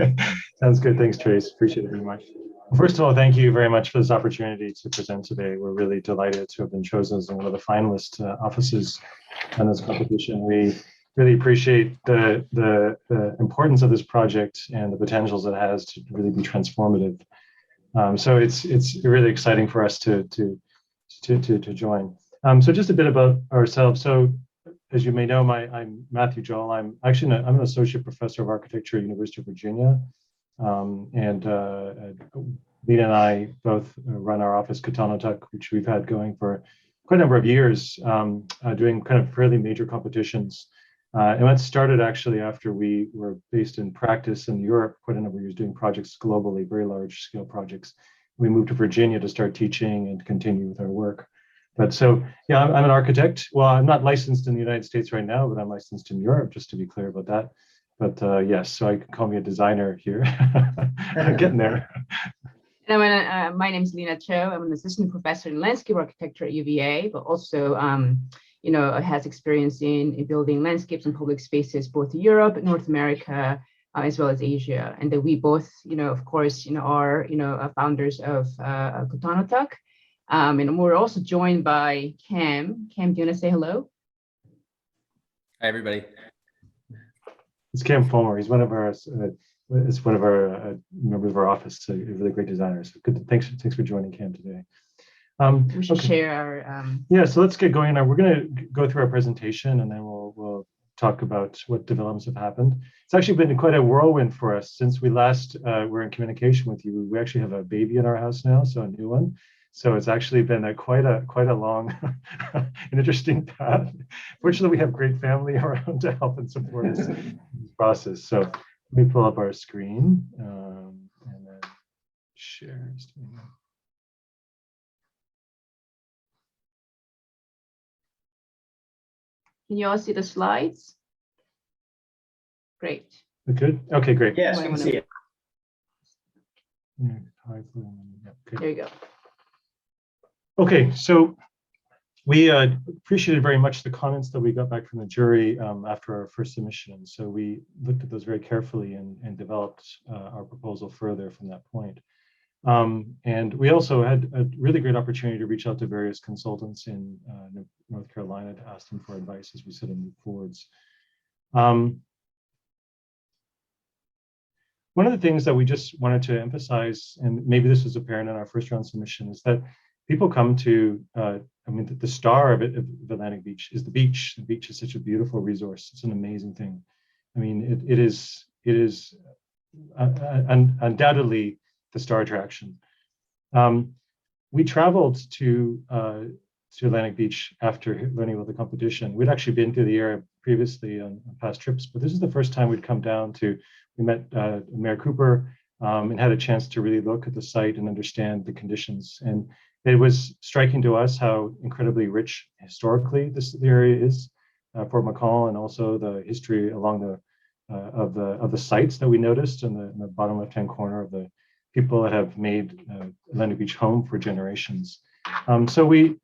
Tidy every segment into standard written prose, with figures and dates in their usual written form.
Sounds good. Thanks, Trace. Appreciate it very much. First of all, thank you very much for this opportunity to present today. We're really delighted to have been chosen as one of the finalist offices in this competition. We really appreciate the importance of this project and the potentials it has to really be transformative. So it's really exciting for us to join. So just a bit about ourselves. So as you may know, I'm Matthew Joel. I'm an associate professor of architecture at University of Virginia. And Lena and I both run our office, KUTONOTUK, which we've had going for quite a number of years, doing kind of fairly major competitions. And that started actually after we were based in practice in Europe, quite a number of years doing projects globally, very large scale projects. We moved to Virginia to start teaching and continue with our work. But so, yeah, I'm an architect. Well, I'm not licensed in the United States right now, but I'm licensed in Europe, just to be clear about that. But yes, so I can call me a designer here. Getting there. And my name is Lena Cho. I'm an assistant professor in landscape architecture at UVA, but also, has experience in building landscapes and public spaces, both in Europe, North America, as well as Asia. And that we both, of course, are, founders of KUTONOTUK. And we're also joined by Cam. Cam, do you want to say hello? Hi, everybody. It's Cam Fulmer. He's one of our members of our office. So a really great designer. So good. Thanks for joining, Cam, today. We should share our. Yeah. So let's get going now. We're going to go through our presentation, and then we'll talk about what developments have happened. It's actually been quite a whirlwind for us since we last were in communication with you. We actually have a baby in our house now, so a new one. So it's actually been quite a long and interesting path. Fortunately, we have great family around to help and support us in this process. So let me pull up our screen and then share. Can you all see the slides? Great. Good. Okay, great. Yes, we can see it. Yeah, there you go. Okay, so we appreciated very much the comments that we got back from the jury after our first submission. So we looked at those very carefully and developed our proposal further from that point. And we also had a really great opportunity to reach out to various consultants in North Carolina to ask them for advice as we said and move forwards. One of the things that we just wanted to emphasize, and maybe this was apparent in our first round submission, is that people come to, the star of Atlantic Beach is the beach. The beach is such a beautiful resource. It's an amazing thing. I mean, it is undoubtedly the star attraction. We traveled to Atlantic Beach after learning about the competition. We'd actually been to the area previously on past trips, but this is the first time we'd come down to, we met Mayor Cooper and had a chance to really look at the site and understand the conditions. And it was striking to us how incredibly rich historically the area is, Fort McCall, and also the history along of the sites that we noticed in the bottom left-hand corner of the people that have made Atlantic Beach home for generations. So we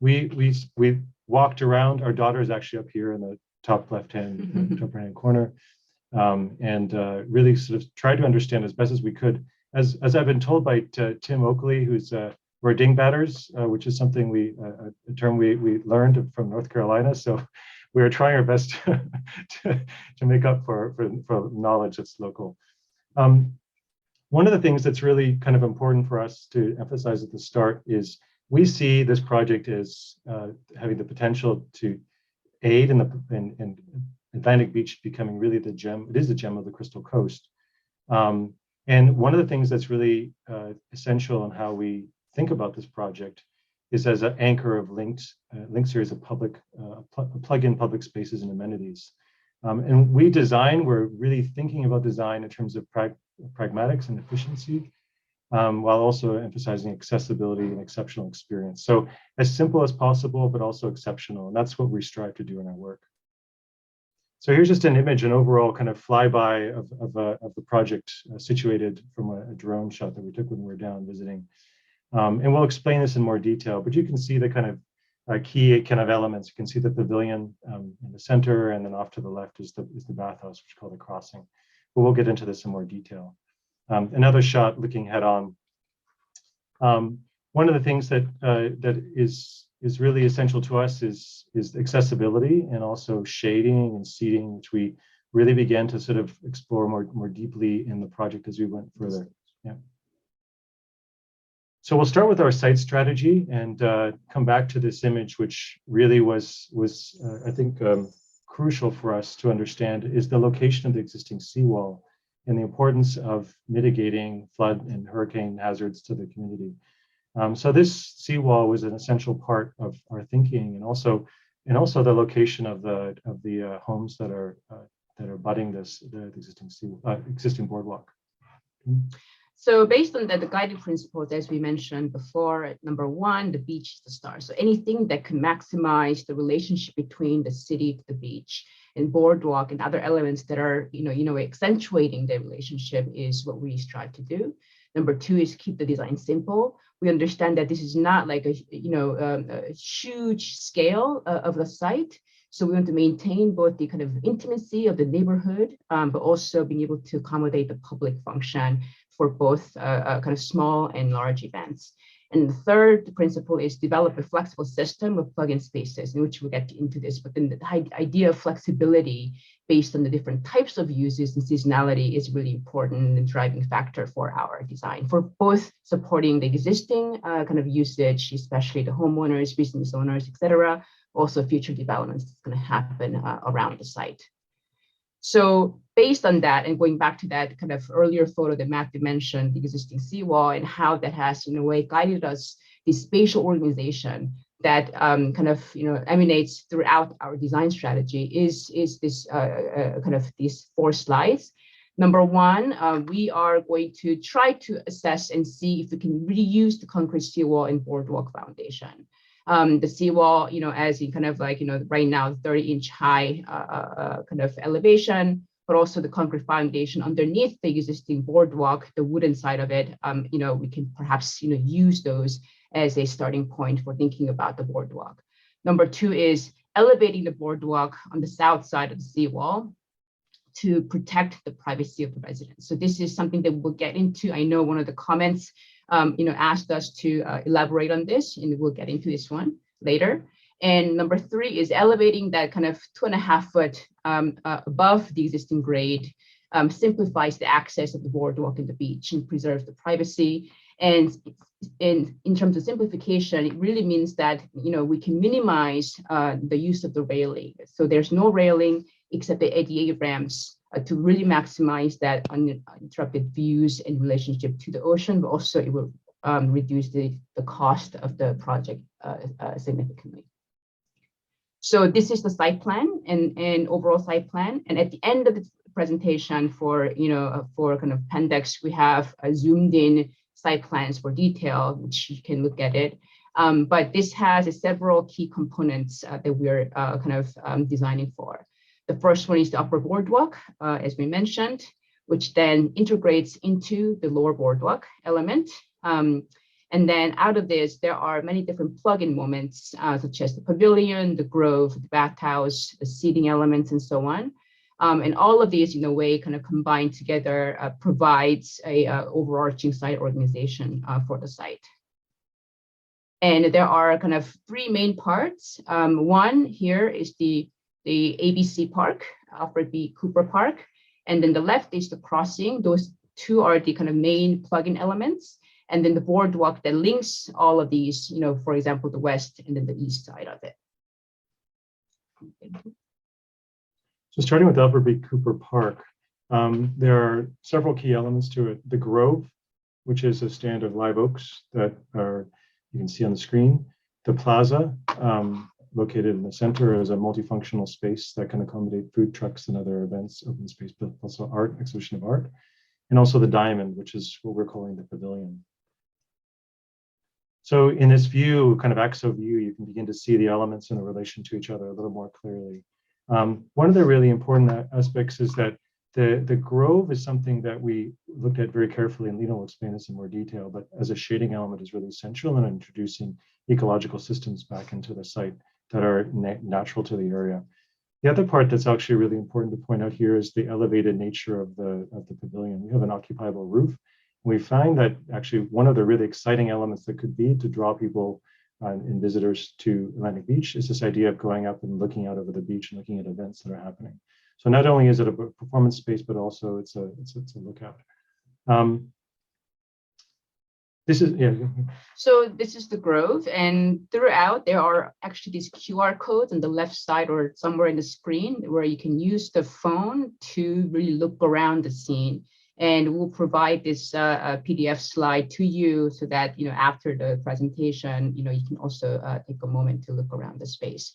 walked around. Our daughter is actually up here in the top left-hand top right-hand corner, and really sort of tried to understand as best as we could. As I've been told by Tim Oakley, who's we're dingbatters, which is something a term we learned from North Carolina. So we are trying our best to make up for knowledge that's local. One of the things that's really kind of important for us to emphasize at the start is we see this project as having the potential to aid in Atlantic Beach becoming really the gem. It is the gem of the Crystal Coast. And one of the things that's really essential in how we think about this project is as an anchor of linked series of plug-in public spaces and amenities. And we're really thinking about design in terms of pragmatics and efficiency, while also emphasizing accessibility and exceptional experience. So as simple as possible, but also exceptional. And that's what we strive to do in our work. So here's just an image, an overall kind of flyby of the project situated from a drone shot that we took when we were down visiting. And we'll explain this in more detail, but you can see the kind of key kind of elements. You can see the pavilion in the center, and then off to the left is the bathhouse, which is called the Crossing. But we'll get into this in more detail. Another shot looking head on. One of the things that is really essential to us is accessibility and also shading and seating, which we really began to sort of explore more deeply in the project as we went further. Yeah. So we'll start with our site strategy and come back to this image, which really was I think crucial for us to understand, is the location of the existing seawall and the importance of mitigating flood and hurricane hazards to the community. So this seawall was an essential part of our thinking, and also the location of the homes that are abutting the existing boardwalk. So based on the guiding principles, as we mentioned before, number one, the beach is the star. So anything that can maximize the relationship between the city to the beach and boardwalk and other elements that are, accentuating the relationship is what we strive to do. Number two is keep the design simple. We understand that this is not like a huge scale of the site. So we want to maintain both the kind of intimacy of the neighborhood, but also being able to accommodate the public function for both kind of small and large events. And the third principle is develop a flexible system of plug-in spaces, in which we'll get into this, but then the idea of flexibility based on the different types of uses and seasonality is really important and driving factor for our design, for both supporting the existing kind of usage, especially the homeowners, business owners, et cetera, also future developments that's going to happen around the site. So based on that, and going back to that kind of earlier photo that Matthew mentioned, the existing seawall and how that has in a way guided us, the spatial organization that kind of emanates throughout our design strategy is this kind of these 4 slides. Number one, we are going to try to assess and see if we can reuse the concrete seawall and boardwalk foundation. The seawall, as in kind of like, right now, 30-inch high kind of elevation, but also the concrete foundation underneath the existing boardwalk, the wooden side of it, we can perhaps, use those as a starting point for thinking about the boardwalk. Number two is elevating the boardwalk on the south side of the seawall to protect the privacy of the residents. So this is something that we'll get into. I know one of the comments asked us to elaborate on this, and we'll get into this one later. And number three is elevating that kind of 2.5 foot above the existing grade, simplifies the access of the boardwalk and the beach and preserves the privacy. And in terms of simplification, it really means that we can minimize the use of the railing. So there's no railing except the ADA ramps to really maximize that uninterrupted views in relationship to the ocean, but also it will reduce the cost of the project significantly. So this is the site plan and overall site plan. And at the end of the presentation for kind of appendix, we have zoomed in site plans for detail, which you can look at it. But this has several key components that we're kind of designing for. The first one is the upper boardwalk, as we mentioned, which then integrates into the lower boardwalk element. And then out of this, there are many different plug-in moments, such as the pavilion, the grove, the bathhouse, the seating elements, and so on. And all of these, in a way, kind of combined together, provides a overarching site organization for the site. And there are kind of 3 main parts. One here is the ABC Park, Alfred B. Cooper Park. And then the left is the crossing. Those 2 are the kind of main plug-in elements. And then the boardwalk that links all of these, for example, the west and then the east side of it. So starting with Alfred B. Cooper Park, there are several key elements to it. The grove, which is a stand of live oaks that you can see on the screen. The plaza, located in the center, is a multifunctional space that can accommodate food trucks and other events, open space, but also art, exhibition of art. And also the diamond, which is what we're calling the pavilion. So in this view, kind of axo view, you can begin to see the elements in the relation to each other a little more clearly. One of the really important aspects is that the grove is something that we looked at very carefully, and Lena will explain this in more detail, but as a shading element is really essential in introducing ecological systems back into the site that are natural to the area. The other part that's actually really important to point out here is the elevated nature of the pavilion. We have an occupiable roof, We find that actually one of the really exciting elements that could be to draw people and visitors to Atlantic Beach is this idea of going up and looking out over the beach and looking at events that are happening. So not only is it a performance space, but also it's a lookout. This is, yeah. So this is the Grove, and throughout there are actually these QR codes on the left side or somewhere in the screen where you can use the phone to really look around the scene. And we'll provide this PDF slide to you so that, after the presentation, you can also take a moment to look around the space.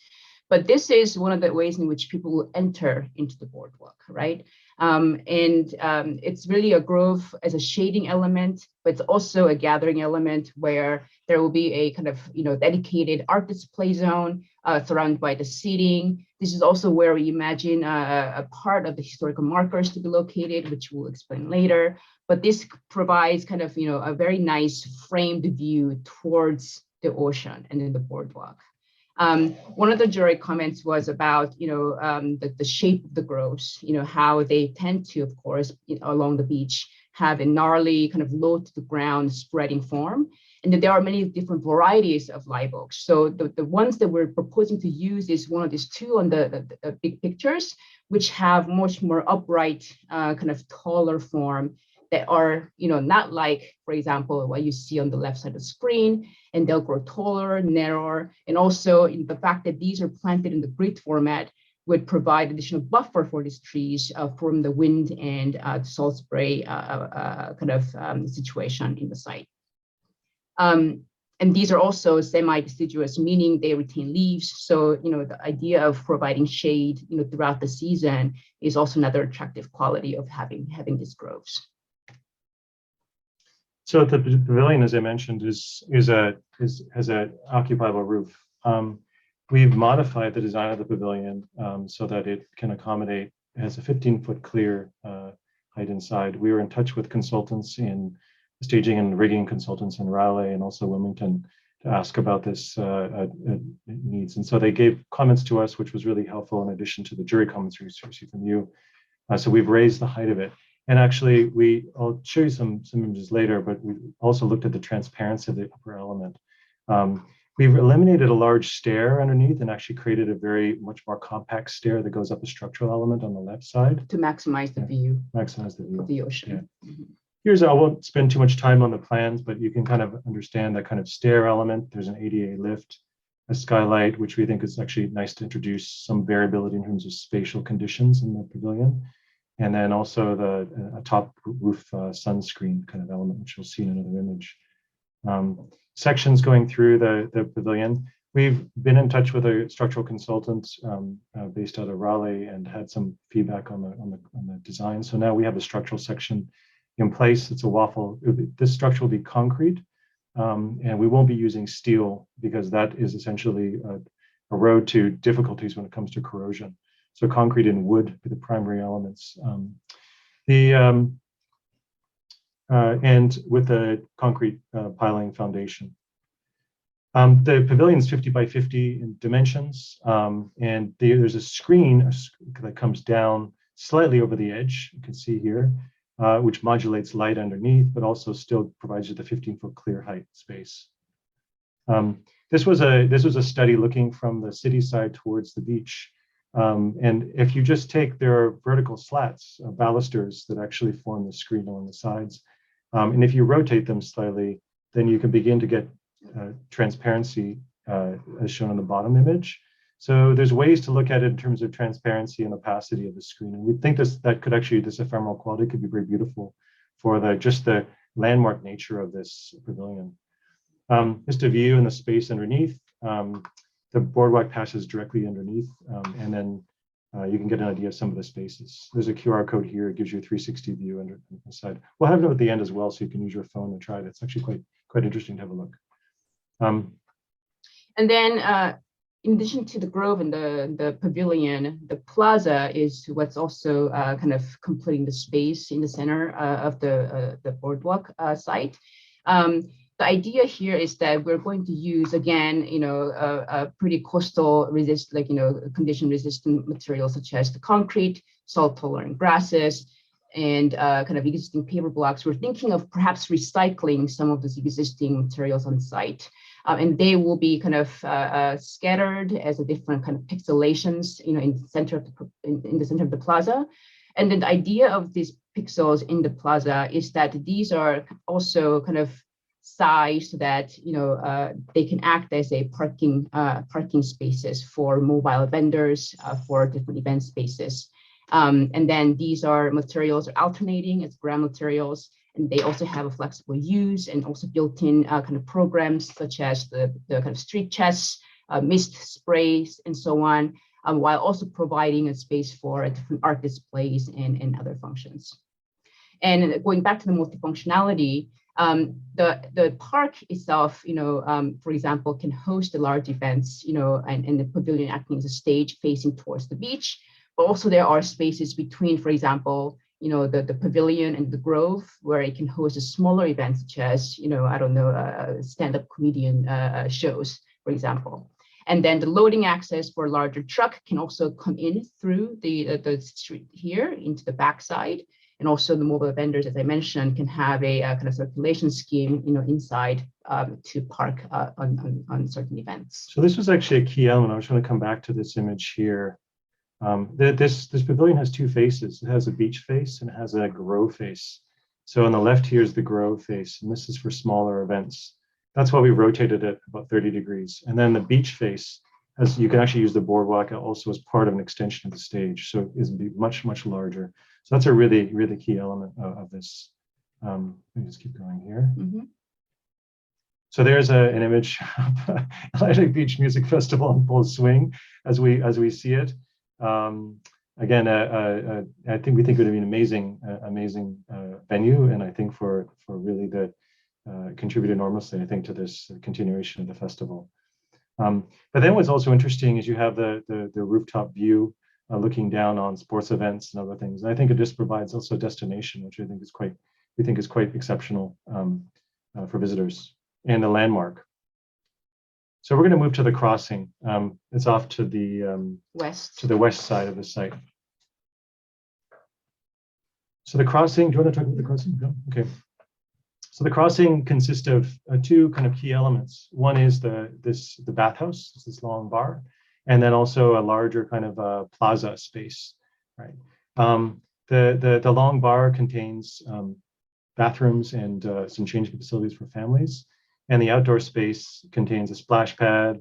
But this is one of the ways in which people will enter into the boardwalk, right? It's really a grove as a shading element, but it's also a gathering element where there will be a kind of, dedicated art display zone surrounded by the seating. This is also where we imagine a part of the historical markers to be located, which we'll explain later. But this provides kind of, a very nice framed view towards the ocean and then the boardwalk. One of the jury comments was about, the shape of the groves, how they tend to, of course, along the beach, have a gnarly kind of low to the ground spreading form. And that there are many different varieties of live oaks. So the ones that we're proposing to use is one of these two on the big pictures, which have much more upright, kind of taller form that are, not like, for example, what you see on the left side of the screen, and they'll grow taller, narrower, and also in the fact that these are planted in the grid format would provide additional buffer for these trees from the wind and salt spray kind of situation in the site. And these are also semi-deciduous, meaning they retain leaves. So, the idea of providing shade, throughout the season is also another attractive quality of having these groves. So the pavilion, as I mentioned, has an occupiable roof. We've modified the design of the pavilion so that it can accommodate, it has a 15-foot clear height inside. We were in touch with consultants in staging and rigging consultants in Raleigh and also Wilmington to ask about this needs. And so they gave comments to us, which was really helpful in addition to the jury comments we received from you. So we've raised the height of it. And actually, I'll show you some images later, but we also looked at the transparency of the upper element. We've eliminated a large stair underneath and actually created a much more compact stair that goes up a structural element on the left side. To maximize the view. Maximize the view of the ocean. Yeah. Here's, I won't spend too much time on the plans, but you can kind of understand that kind of stair element. There's an ADA lift, a skylight, which we think is actually nice to introduce some variability in terms of spatial conditions in the pavilion. And then also a top roof sunscreen kind of element, which you'll see in another image. Sections going through the pavilion. We've been in touch with a structural consultant based out of Raleigh and had some feedback on the design. So now we have a structural section in place. It's a waffle. This structure will be concrete, and we won't be using steel because that is essentially a road to difficulties when it comes to corrosion. So concrete and wood are the primary elements. And with the concrete piling foundation. The pavilion is 50 by 50 in dimensions, and there's a screen that comes down slightly over the edge, you can see here, which modulates light underneath, but also still provides you the 15-foot clear height space. This was a study looking from the city side towards the beach. And if you just there are vertical slats, balusters that actually form the screen along the sides. And if you rotate them slightly, then you can begin to get transparency as shown on the bottom image. So there's ways to look at it in terms of transparency and opacity of the screen. And we think this ephemeral quality could be very beautiful for just the landmark nature of this pavilion. Just a view in the space underneath. The boardwalk passes directly underneath, and then you can get an idea of some of the spaces. There's a QR code here. It gives you a 360 view on the side. We'll have it at the end as well, so you can use your phone and try it. It's actually quite interesting to have a look. And then in addition to the grove and the pavilion, the plaza is what's also kind of completing the space in the center of the boardwalk site. The idea here is that we're going to use, again, a pretty coastal condition resistant materials such as the concrete, salt tolerant grasses, and kind of existing paper blocks, we're thinking of perhaps recycling some of those existing materials on site. And they will be kind of scattered as a different kind of pixelations, in the center of in the center of the plaza. And then the idea of these pixels in the plaza is that these are also kind of sized so that they can act as a parking spaces for mobile vendors for different event spaces. And then these are materials are alternating as ground materials, and they also have a flexible use and also built-in kind of programs such as the kind of street chess, mist sprays, and so on, while also providing a space for different art displays and other functions. And going back to the multifunctionality, the park itself, for example, can host the large events, and the pavilion acting as a stage facing towards the beach. But also there are spaces between, for example, the pavilion and the grove, where it can host a smaller events such as, stand-up comedian shows, for example. And then the loading access for a larger truck can also come in through the street here into the backside. And also the mobile vendors, as I mentioned, can have a kind of circulation scheme, inside to park on certain events. So this was actually a key element. I was going to come back to this image here. This pavilion has two faces. It has a beach face and it has a grow face. So on the left here is the grow face, and this is for smaller events. That's why we rotated it about 30 degrees. And then the beach face, you can actually use the boardwalk also as part of an extension of the stage. So it's much, much larger. So that's a really, really key element of this. Let me just keep going here. Mm-hmm. So there's an image of Atlantic Beach Music Festival in full swing as we see it. Again, I think it would be an amazing venue, and I think for really the contribute enormously, I think, to this continuation of the festival. But then what's also interesting is you have the rooftop view looking down on sports events and other things. And I think it just provides also a destination, which I think is quite exceptional for visitors, and a landmark. So we're going to move to the crossing. It's off to the west side of the site. So the crossing, do you want to talk about the crossing? No? Okay. So the crossing consists of two kind of key elements. One is the bathhouse, this long bar, and then also a larger kind of plaza space, right? The long bar contains bathrooms and some changing facilities for families. And the outdoor space contains a splash pad,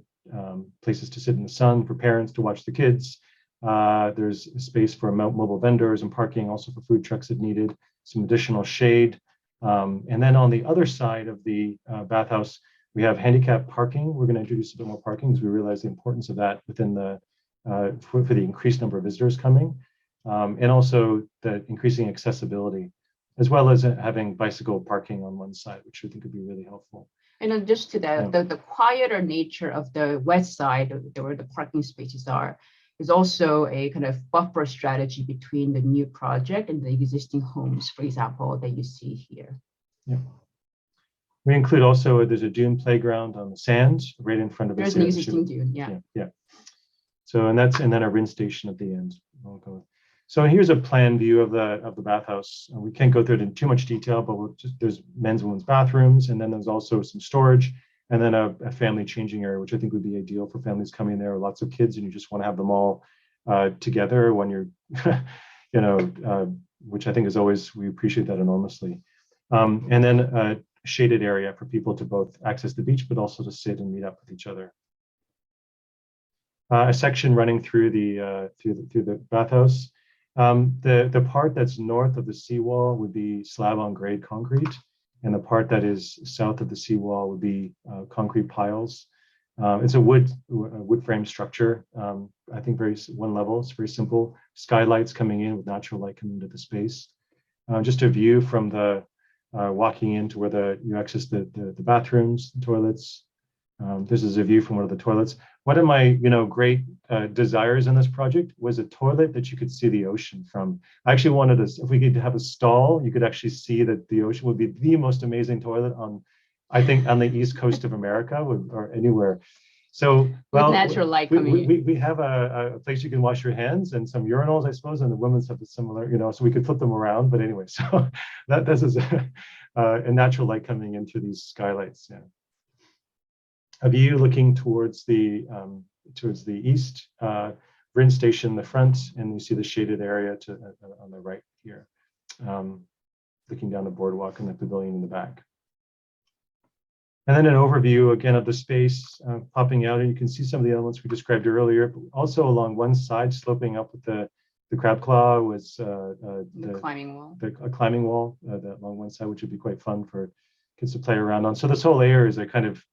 places to sit in the sun for parents to watch the kids. There's a space for mobile vendors and parking, also for food trucks if needed, some additional shade. And then on the other side of the bathhouse, we have handicap parking. We're going to introduce a bit more parking because we realize the importance of that within for the increased number of visitors coming, and also the increasing accessibility, as well as having bicycle parking on one side, which I think would be really helpful. And then just to the quieter nature of the west side, where the parking spaces are, is also a kind of buffer strategy between the new project and the existing homes, for example, that you see here. Yeah. We include also, there's a dune playground on the sands right in front of us. There's an existing dune, yeah. So, and then a rinse station at the end. So here's a plan view of the bathhouse. We can't go through it in too much detail, but there's men's and women's bathrooms, and then there's also some storage, and then a family changing area, which I think would be ideal for families coming there with lots of kids, and you just want to have them all together when you're, which I think is always, we appreciate that enormously. And then a shaded area for people to both access the beach, but also to sit and meet up with each other. A section running through the bathhouse. The part that's north of the seawall would be slab on grade concrete, and the part that is south of the seawall would be concrete piles. It's a wood frame structure. I think one level. It's very simple. Skylights coming in with natural light coming into the space. Just a view from the walking into where you access the bathrooms, the toilets. This is a view from one of the toilets. One of my great desires in this project was a toilet that you could see the ocean from. I actually wanted if we could have a stall, you could actually see that the ocean would be the most amazing toilet I think on the east coast of America or anywhere. So, well, natural light coming in. we have a place you can wash your hands and some urinals, I suppose, and the women's have a similar, so we could flip them around. But anyway, so this is a natural light coming in through these skylights. Yeah. A view looking towards the east, Vryn Station in the front, and you see the shaded area on the right here, looking down the boardwalk and the pavilion in the back. And then an overview again of the space popping out, and you can see some of the elements we described earlier. But also along one side, sloping up with the crab claw was the climbing wall. A climbing wall along one side, which would be quite fun for kids to play around on. So this whole area is a kind of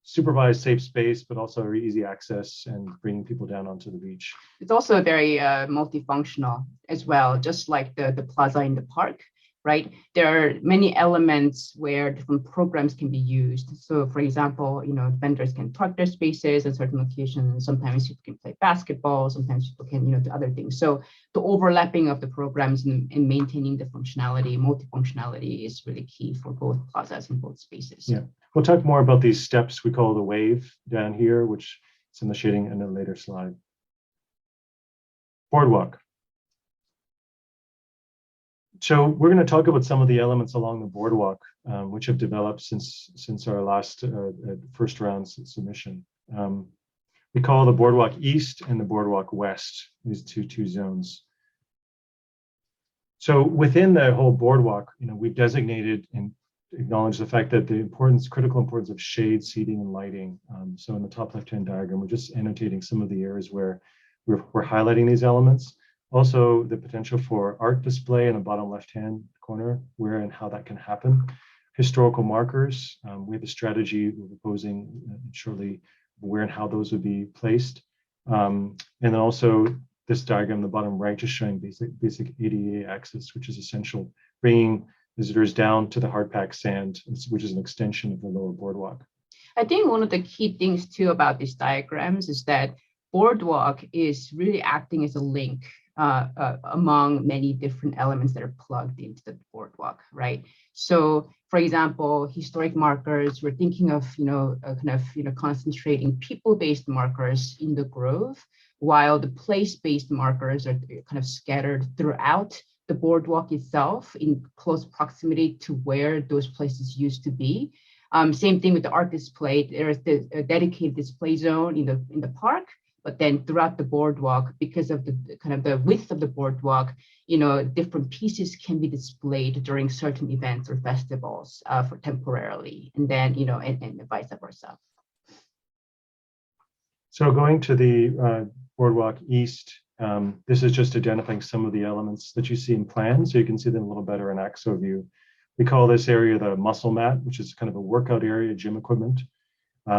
supervised safe space, but also very easy access and bringing people down onto the beach. It's also very multifunctional as well, just like the plaza in the park, right? There are many elements where different programs can be used. So for example, vendors can park their spaces at certain locations. Sometimes people can play basketball, sometimes people can, do other things. So the overlapping of the programs and maintaining the functionality, multifunctionality is really key for both plazas and both spaces. Yeah, we'll talk more about these steps we call the wave down here, which is in the shading in a later slide. Boardwalk. So we're going to talk about some of the elements along the boardwalk, which have developed since our last first round submission. We call the boardwalk east and the boardwalk west, these two zones. So within the whole boardwalk, we've designated and acknowledged the fact that the critical importance of shade, seating, and lighting. So in the top left-hand diagram, we're just annotating some of the areas where we're highlighting these elements. Also, the potential for art display in the bottom left-hand corner, where and how that can happen. Historical markers, we have a strategy we're proposing shortly where and how those would be placed. And then also this diagram, the bottom right, just showing basic ADA access, which is essential, bringing visitors down to the hard packed sand, which is an extension of the lower boardwalk. I think one of the key things too about these diagrams is that boardwalk is really acting as a link among many different elements that are plugged into the boardwalk, right? So, for example, historic markers, we're thinking of, concentrating people-based markers in the grove, while the place-based markers are kind of scattered throughout the boardwalk itself in close proximity to where those places used to be. Same thing with the art display. There is a dedicated display zone in the park, but then throughout the boardwalk, because of the width of the boardwalk, different pieces can be displayed during certain events or festivals for temporarily, and then and vice versa. So going to the boardwalk east, this is just identifying some of the elements that you see in plans, so you can see them a little better in AXO view. We call this area the muscle mat, which is kind of a workout area, gym equipment.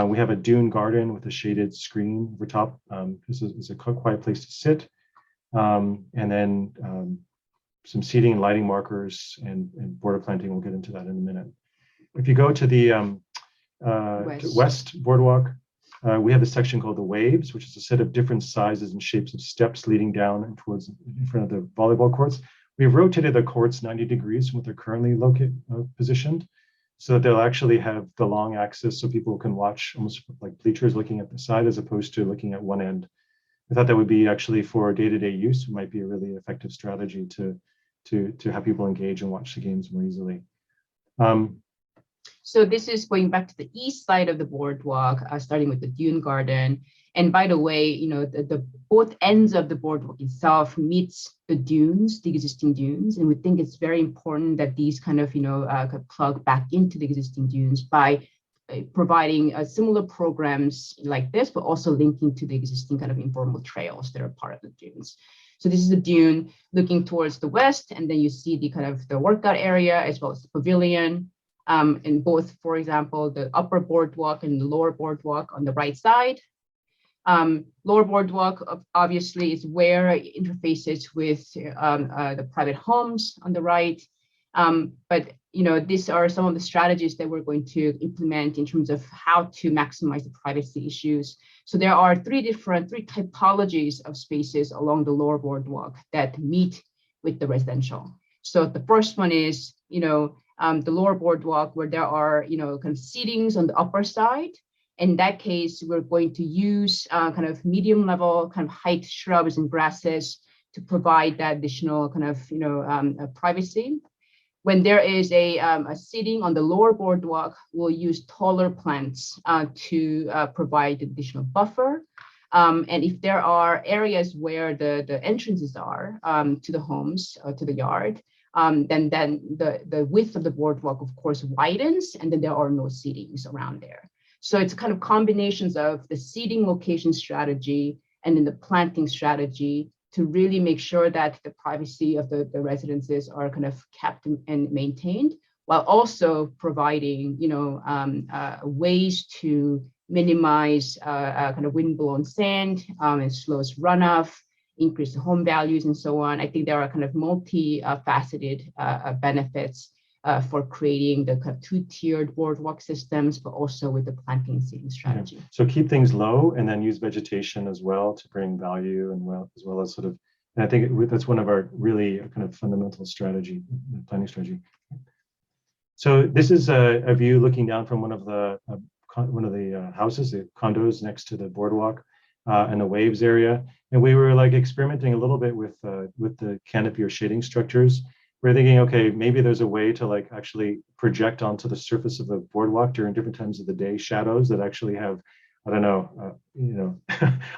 We have a dune garden with a shaded screen over top. This is a quiet place to sit. And then some seating and lighting markers and border planting. We'll get into that in a minute. If you go to the west boardwalk, we have a section called the waves, which is a set of different sizes and shapes of steps leading down and towards in front of the volleyball courts. We've rotated the courts 90 degrees from what they're currently positioned, so that they'll actually have the long axis so people can watch almost like bleachers looking at the side as opposed to looking at one end. I thought that would be actually for day-to-day use, it might be a really effective strategy to have people engage and watch the games more easily. So this is going back to the east side of the boardwalk, starting with the dune garden. And by the way, the both ends of the boardwalk itself meets the dunes, the existing dunes. And we think it's very important that these kind of, plug back into the existing dunes by providing similar programs like this, but also linking to the existing kind of informal trails that are part of the dunes. So this is the dune looking towards the west, and then you see the kind of the workout area as well as the pavilion. In both, for example, the upper boardwalk and the lower boardwalk on the right side. Lower boardwalk obviously is where it interfaces with the private homes on the right. But these are some of the strategies that we're going to implement in terms of how to maximize the privacy issues. So there are three typologies of spaces along the lower boardwalk that meet with the residential. So the first one is, the lower boardwalk where there are, kind of seatings on the upper side. In that case, we're going to use kind of medium level kind of height shrubs and grasses to provide that additional kind of privacy. When there is a seating on the lower boardwalk, we'll use taller plants to provide additional buffer. And if there are areas where the entrances are to the homes, to the yard, then the width of the boardwalk, of course, widens, and then there are no seatings around there. So it's kind of combinations of the seating location strategy and then the planting strategy to really make sure that the privacy of the residences are kind of kept and maintained, while also providing, ways to minimize kind of windblown sand and slows runoff, increase the home values, and so on. I think there are kind of multi-faceted benefits for creating the kind of two-tiered boardwalk systems, but also with the planting and seeding strategy. Yeah. So keep things low and then use vegetation as well to bring value, and as well as sort of, and I think that's one of our really kind of fundamental strategy, planning strategy. So this is a view looking down from one of the houses, the condos next to the boardwalk and the waves area. And we were like experimenting a little bit with the canopy or shading structures. We're thinking, okay, maybe there's a way to like actually project onto the surface of the boardwalk during different times of the day shadows that actually have, I don't know,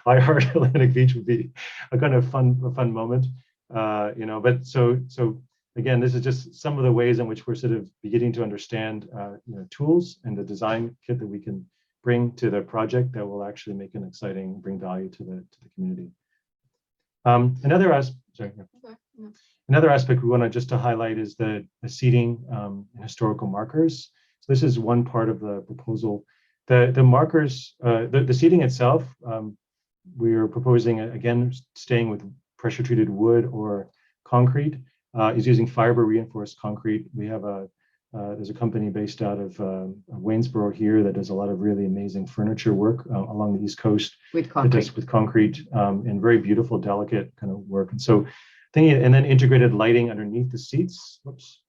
I heart Atlantic Beach would be a kind of fun moment, But so again, this is just some of the ways in which we're sort of beginning to understand, tools and the design kit that we can bring to the project that will actually make an exciting, bring value to the community. Another aspect we want to highlight is the seating and historical markers. So this is one part of the proposal. The markers, the seating itself, we are proposing, again, staying with pressure treated wood or concrete, is using fiber reinforced concrete. We have there's a company based out of Waynesboro here that does a lot of really amazing furniture work along the East Coast with concrete, and very beautiful, delicate kind of work. And so, and then integrated lighting underneath the seats. Whoops.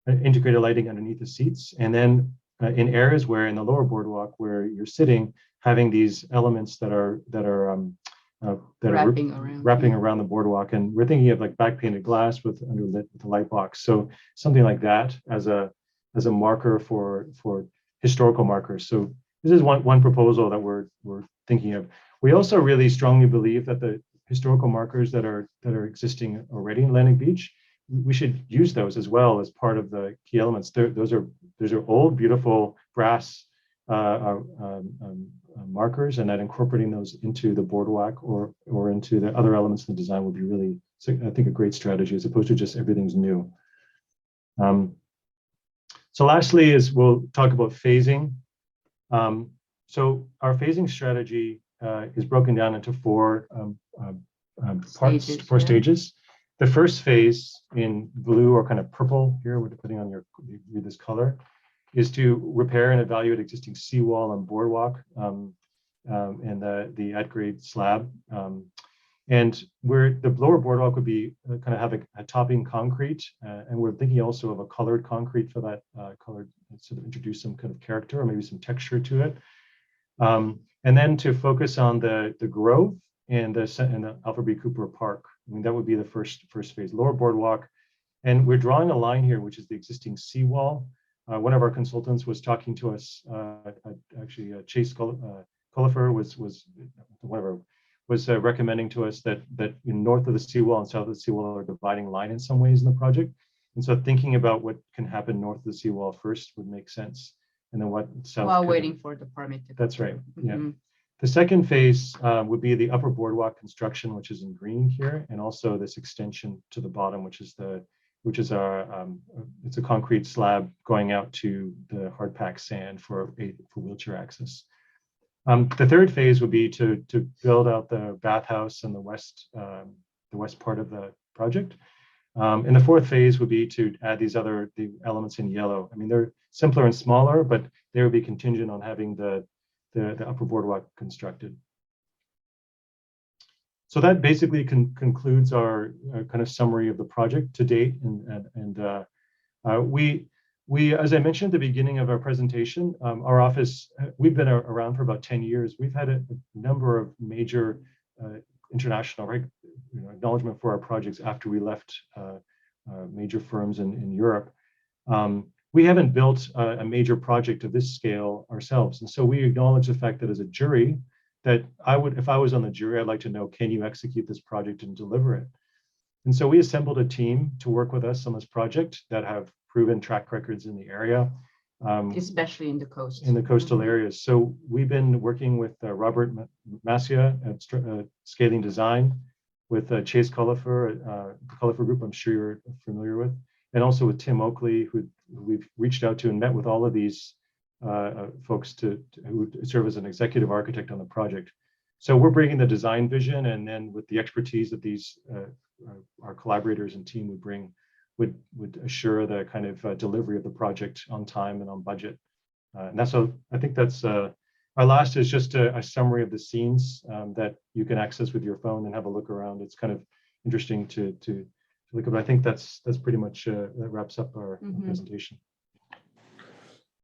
Integrated lighting underneath the seats, and then in areas where in the lower boardwalk where you're sitting, having these elements that are wrapping around the boardwalk. And we're thinking of like back painted glass underlit with a light box. So something like that as a marker for historical markers. So this is one proposal that we're thinking of. We also really strongly believe that the historical markers that are existing already in Atlantic Beach, we should use those as well as part of the key elements. Those are old, beautiful brass markers, and that incorporating those into the boardwalk or into the other elements in the design would be really, I think, a great strategy as opposed to just everything's new. So lastly is we'll talk about phasing. So our phasing strategy is broken down into four stages. The first phase in blue or kind of purple here, depending on you read this color, is to repair and evaluate existing seawall and boardwalk and the at-grade slab. And where the lower boardwalk would be kind of have a topping concrete, and we're thinking also of a colored concrete for that colored, sort of introduce some kind of character or maybe some texture to it. And then to focus on the growth and the Alfred B. Cooper Park. I mean, that would be the first phase, lower boardwalk. And we're drawing a line here, which is the existing seawall. One of our consultants was talking to us, actually Chase Cullifer was recommending to us that north of the seawall and south of the seawall are dividing line in some ways in the project. And so thinking about what can happen north of the seawall first would make sense. And then what south. While waiting for the permit to. That's right, yeah. The second phase would be the upper boardwalk construction, which is in green here, and also this extension to the bottom, which is our it's a concrete slab going out to the hard packed sand for wheelchair access. The third phase would be to build out the bathhouse and the west part of the project. And the fourth phase would be to add the elements in yellow. I mean, they're simpler and smaller, but they would be contingent on having the upper boardwalk constructed. So that basically concludes our kind of summary of the project to date. And we As I mentioned at the beginning of our presentation, our office, we've been around for about 10 years. We've had a number of major international acknowledgement for our projects after we left major firms in Europe. We haven't built a major project of this scale ourselves. And so we acknowledge the fact that as a jury, that if I was on the jury, I'd like to know, can you execute this project and deliver it? And so we assembled a team to work with us on this project that have proven track records in the area. Especially in the coast. In the coastal areas. So we've been working with Robert Massia at Scaling Design, with Chase Cullifer, the Cullifer Group, I'm sure you're familiar with, and also with Tim Oakley, who we've reached out to and met with all of these folks who serve as an executive architect on the project. So we're bringing the design vision, and then with the expertise that these our collaborators and team would bring, would assure the kind of delivery of the project on time and on budget. And that's I think that's our last is just a summary of the scenes that you can access with your phone and have a look around. It's kind of interesting to look at. But I think that's pretty much that wraps up our presentation.